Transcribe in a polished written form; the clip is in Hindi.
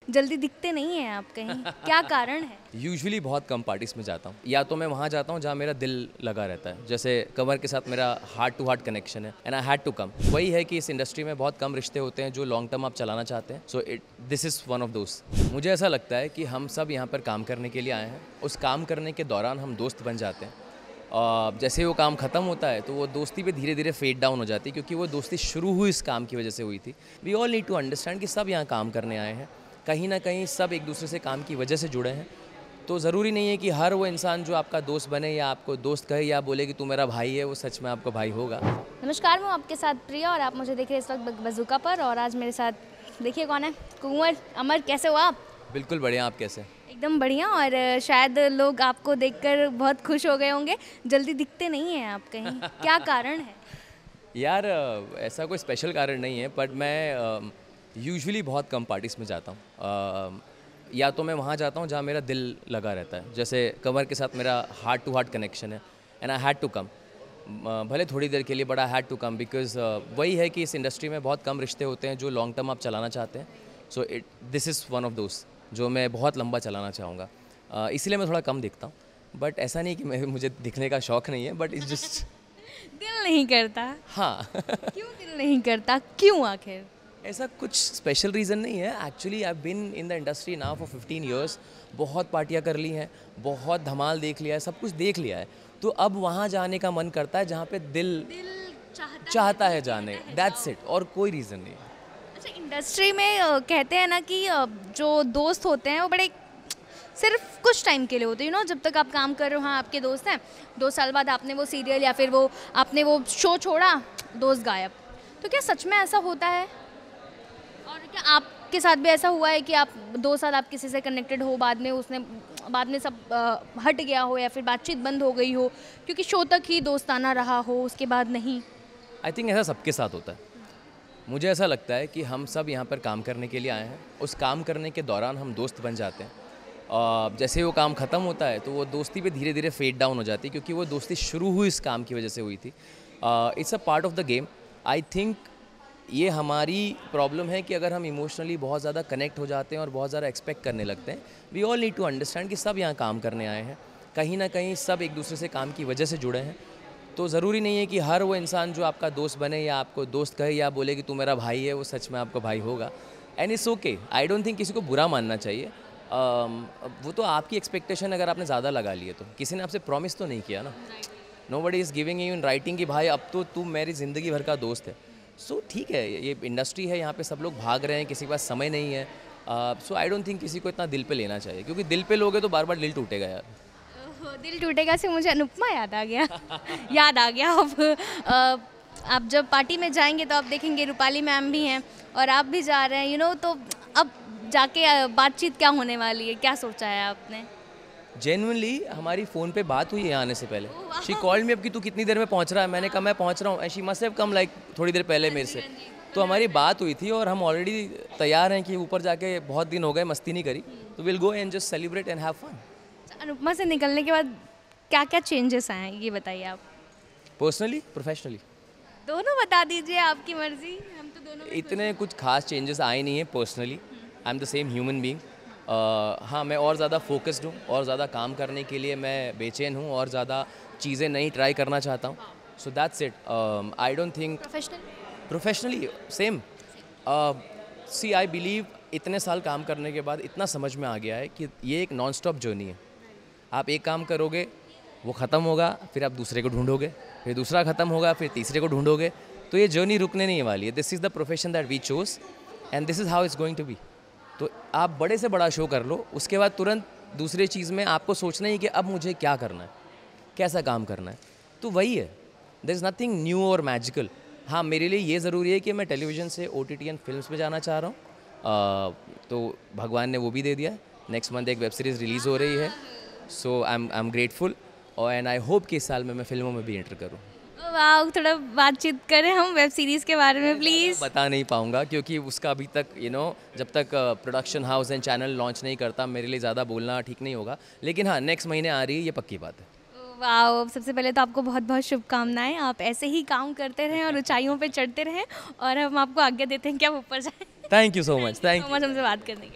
जल्दी दिखते नहीं हैं आप कहीं, क्या कारण है? यूजुअली बहुत कम पार्टीज़ में जाता हूँ, या तो मैं वहाँ जाता हूँ जहाँ मेरा दिल लगा रहता है, जैसे कमर के साथ मेरा हार्ट टू हार्ट कनेक्शन है and I had to come. वही है कि इस इंडस्ट्री में बहुत कम रिश्ते होते हैं जो लॉन्ग टर्म आप चलाना चाहते हैं, so this is one of दोस्त। मुझे ऐसा लगता है कि हम सब यहाँ पर काम करने के लिए आए हैं, उस काम करने के दौरान हम दोस्त बन जाते हैं। जैसे वो काम ख़त्म होता है तो वो दोस्ती पे धीरे धीरे फेड डाउन हो जाती है, क्योंकि वो दोस्ती शुरू हुई इस काम की वजह से हुई थी। We all need to understand कि सब यहाँ काम करने आए हैं, कहीं ना कहीं सब एक दूसरे से काम की वजह से जुड़े हैं। तो ज़रूरी नहीं है कि हर वो इंसान जो आपका दोस्त बने या आपको दोस्त कहे या बोले कि तू मेरा भाई है, वो सच में आपका भाई होगा। नमस्कार, मैं आपके साथ प्रिया और आप मुझे देख रहे हैं इस वक्त बज़ूका पर। और आज मेरे साथ देखिए कौन है, कुंवर अमर। कैसे हो आप? बिल्कुल बढ़िया, आप कैसे? एकदम बढ़िया। और शायद लोग आपको देखकर बहुत खुश हो गए होंगे, जल्दी दिखते नहीं हैं आप कहीं, क्या कारण है? यार ऐसा कोई स्पेशल कारण नहीं है, बट मैं यूजुअली बहुत कम पार्टीज़ में जाता हूँ। या तो मैं वहाँ जाता हूँ जहाँ मेरा दिल लगा रहता है, जैसे कमर के साथ मेरा हार्ट टू हार्ट कनेक्शन है and I had to come. भले थोड़ी देर के लिए, but I had to come because वही है कि इस इंडस्ट्री में बहुत कम रिश्ते होते हैं जो लॉन्ग टर्म आप चलाना चाहते हैं। So this is one of दोस्त जो मैं बहुत लंबा चलाना चाहूँगा। इसलिए मैं थोड़ा कम दिखता हूँ, बट ऐसा नहीं कि मुझे दिखने का शौक़ नहीं है, बट इट्स जस्ट दिल नहीं करता? हाँ। क्यों दिल नहीं करता, क्यों आखिर? ऐसा कुछ स्पेशल रीज़न नहीं है। Actually I been in the industry now for 15 years. बहुत पार्टियाँ कर ली हैं, बहुत धमाल देख लिया है, सब कुछ देख लिया है। तो अब वहाँ जाने का मन करता है जहाँ पे दिल चाहता है जाने, दैट्स इट, और कोई रीज़न नहीं। अच्छा, इंडस्ट्री में कहते हैं ना कि जो दोस्त होते हैं वो बड़े सिर्फ कुछ टाइम के लिए होते हैं, जब तक आप काम कर रहे हो, हाँ आपके दोस्त हैं, 2 साल बाद आपने वो सीरियल या फिर वो आपने वो शो छोड़ा, दोस्त गायब। तो क्या सच में ऐसा होता है? और क्या आपके साथ भी ऐसा हुआ है कि आप 2 साल आप किसी से कनेक्टेड हो, बाद में सब हट गया हो या फिर बातचीत बंद हो गई हो क्योंकि शो तक ही दोस्ताना रहा हो, उसके बाद नहीं? आई थिंक ऐसा सबके साथ होता है। मुझे ऐसा लगता है कि हम सब यहाँ पर काम करने के लिए आए हैं, उस काम करने के दौरान हम दोस्त बन जाते हैं। जैसे वो काम ख़त्म होता है तो वो दोस्ती पे धीरे धीरे फेड डाउन हो जाती है, क्योंकि वो दोस्ती शुरू हुई इस काम की वजह से हुई थी। It's a part of the game. I think ये हमारी प्रॉब्लम है कि अगर हम इमोशनली बहुत ज़्यादा कनेक्ट हो जाते हैं और बहुत ज़्यादा एक्सपेक्ट करने लगते हैं। We all need to understand कि सब यहाँ काम करने आए हैं, कहीं ना कहीं सब एक दूसरे से काम की वजह से जुड़े हैं। तो ज़रूरी नहीं है कि हर वो इंसान जो आपका दोस्त बने या आपको दोस्त कहे या बोले कि तू मेरा भाई है, वो सच में आपका भाई होगा। And it's okay. I don't think किसी को बुरा मानना चाहिए। वो तो आपकी एक्सपेक्टेशन अगर आपने ज़्यादा लगा ली है, तो किसी ने आपसे प्रॉमिस तो नहीं किया ना। Nobody is giving you in writing कि भाई अब तो तू मेरी ज़िंदगी भर का दोस्त है। सो ठीक है, ये इंडस्ट्री है, यहाँ पे सब लोग भाग रहे हैं, किसी के पास समय नहीं है। सो आई डोंट थिंक किसी को इतना दिल पे लेना चाहिए, क्योंकि दिल पे लोगे तो बार बार दिल टूटेगा यार। ओहो, दिल टूटेगा से मुझे अनुपमा याद आ गया। याद आ गया। अब आप जब पार्टी में जाएंगे तो आप देखेंगे रूपाली मैम भी हैं और आप भी जा रहे हैं, तो अब जाके बातचीत क्या होने वाली है, क्या सोचा है आपने? जेन्युइनली हमारी फ़ोन पे बात हुई है आने से पहले। शी कॉल्ड मी अब कि तू कितनी देर में पहुंच रहा है। मैंने कहा मैं पहुंच रहा हूँ, and she must have come like थोड़ी देर पहले मेरे से। तो हमारी बात हुई थी और हम ऑलरेडी तैयार हैं कि ऊपर जाके बहुत दिन हो गए मस्ती नहीं करी, तो will go and just celebrate and have fun. Anupamaa से निकलने के बाद क्या क्या चेंजेस आए हैं, ये बताइए आप। पर्सनली, प्रोफेशनली, दोनों बता दीजिए, आपकी मर्जी। हम तो दोनों में इतने कुछ खास चेंजेस आए नहीं हैं। Personally I am the same human being. हाँ, मैं और ज़्यादा फोकस्ड हूँ, और ज़्यादा काम करने के लिए मैं बेचैन हूँ, और ज़्यादा चीज़ें नई ट्राई करना चाहता हूँ। So that's it. I don't think professionally same. See I believe इतने साल काम करने के बाद इतना समझ में आ गया है कि ये एक नॉन स्टॉप जर्नी है। आप एक काम करोगे, वो ख़त्म होगा, फिर आप दूसरे को ढूंढोगे, फिर दूसरा ख़त्म होगा, फिर तीसरे को ढूंढोगे। तो ये जर्नी रुकने नहीं वाली है। This is the profession that we chose and this is how it's going to be. तो आप बड़े से बड़ा शो कर लो, उसके बाद तुरंत दूसरे चीज़ में आपको सोचना ही कि अब मुझे क्या करना है, कैसा काम करना है। तो वही है, देयर इज़ नथिंग न्यू और मैजिकल। हाँ, मेरे लिए ये ज़रूरी है कि मैं टेलीविज़न से OTT एंड फिल्म्स में जाना चाह रहा हूँ। तो भगवान ने वो भी दे दिया है। नेक्स्ट मंथ एक वेब सीरीज़ रिलीज़ हो रही है। सो आई एम ग्रेटफुल, और एंड आई होप कि इस साल में मैं फिल्मों में भी एंटर करूँ। वाह, थोड़ा बातचीत करें हम वेब सीरीज़ के बारे में प्लीज़। बता नहीं पाऊंगा, क्योंकि उसका अभी तक जब तक production house and channel launch नहीं करता, मेरे लिए ज़्यादा बोलना ठीक नहीं होगा। लेकिन हाँ, नेक्स्ट महीने आ रही है, ये पक्की बात है। वाह, सबसे पहले तो आपको बहुत बहुत शुभकामनाएं। आप ऐसे ही काम करते रहें और ऊंचाइयों पे चढ़ते रहें, और हम आपको आज्ञा देते हैं कि आप ऊपर जाएं। Thank you so much. Thank you हमसे बात करने के लिए।